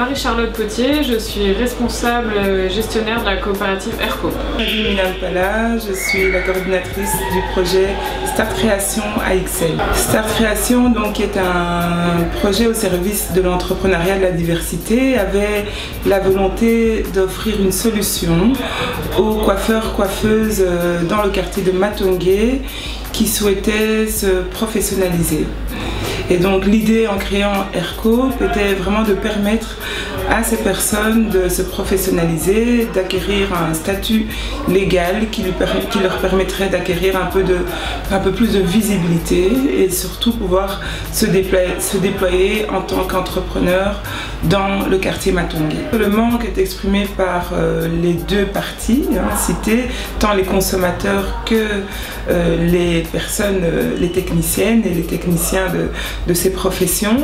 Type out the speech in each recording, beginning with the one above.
Marie-Charlotte Potier, je suis responsable gestionnaire de la coopérative ERCO. Minal Pala, je suis la coordinatrice du projet Start Création à Ixelles. Start Création donc, est un projet au service de l'entrepreneuriat et de la diversité, avait la volonté d'offrir une solution aux coiffeurs, coiffeuses dans le quartier de Matongué qui souhaitaient se professionnaliser. Et donc l'idée en créant ERCO était vraiment de permettre à ces personnes de se professionnaliser, d'acquérir un statut légal qui leur permettrait d'acquérir un peu plus de visibilité et surtout pouvoir se déployer en tant qu'entrepreneur dans le quartier Matongué. Le manque est exprimé par les deux parties citées, tant les consommateurs que les personnes, les techniciennes et les techniciens de ces professions.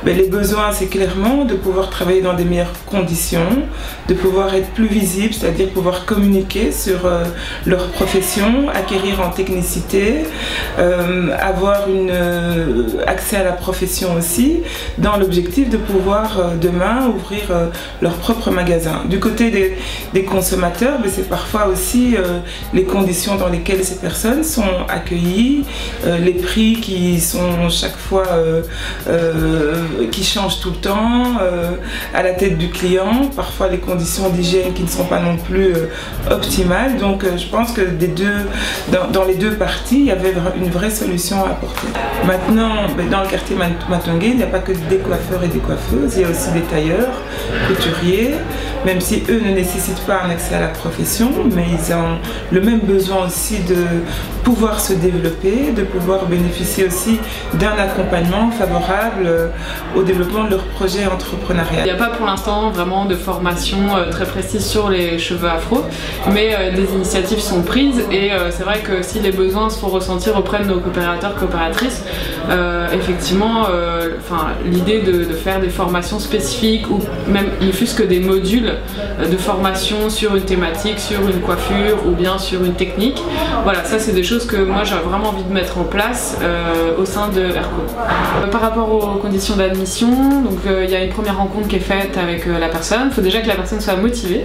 Mais les besoins, c'est clairement de pouvoir travailler dans des meilleures conditions, de pouvoir être plus visible, c'est-à-dire pouvoir communiquer sur leur profession, acquérir en technicité, avoir accès à la profession aussi, dans l'objectif de pouvoir demain ouvrir leur propre magasin. Du côté des consommateurs, c'est parfois aussi les conditions dans lesquelles ces personnes sont accueillies, les prix qui sont chaque fois qui changent tout le temps, à la tête du client, parfois les conditions d'hygiène qui ne sont pas non plus optimales. Donc je pense que dans les deux parties, il y avait une vraie solution à apporter. Maintenant, dans le quartier Matongué, il n'y a pas que des coiffeurs et des coiffeuses, il y a aussi des tailleurs, couturiers, même si eux ne nécessitent pas un accès à la profession, mais ils ont le même besoin aussi de pouvoir se développer, de pouvoir bénéficier aussi d'un accompagnement favorable au développement de leur projet entrepreneurial. Il n'y a pas pour l'instant vraiment de formation très précise sur les cheveux afro, mais des initiatives sont prises et c'est vrai que si les besoins se font ressentir auprès de nos coopérateurs, coopératrices, effectivement, l'idée de faire des formations spécifiques ou même ne fût-ce que des modules de formation sur une thématique, sur une coiffure ou bien sur une technique, voilà, ça c'est des choses que moi j'ai vraiment envie de mettre en place au sein de ERCO. Par rapport aux conditions d'admission, donc il y a une première rencontre qui est faite avec la personne. Il faut déjà que la personne soit motivée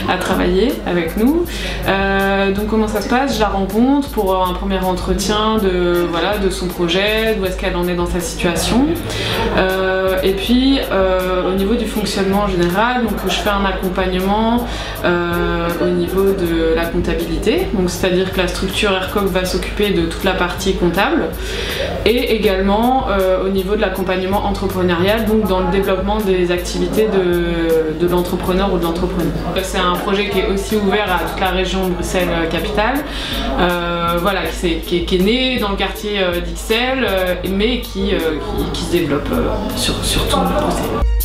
à travailler avec nous. Donc comment ça se passe? Je la rencontre pour un premier entretien de son projet, d'où est-ce qu'elle en est dans sa situation. Et puis au niveau du fonctionnement en général, donc je fais un accompagnement au niveau de la comptabilité, donc c'est-à-dire que la structure ERCO va s'occuper de toute la partie comptable et également au niveau de l'accompagnement entrepreneurial, donc dans le développement des activités de l'entrepreneur ou de l'entrepreneur. C'est un projet qui est aussi ouvert à toute la région Bruxelles-Capitale, voilà, qui est né dans le quartier d'Ixelles, mais qui se développe sur tout le Bruxelles.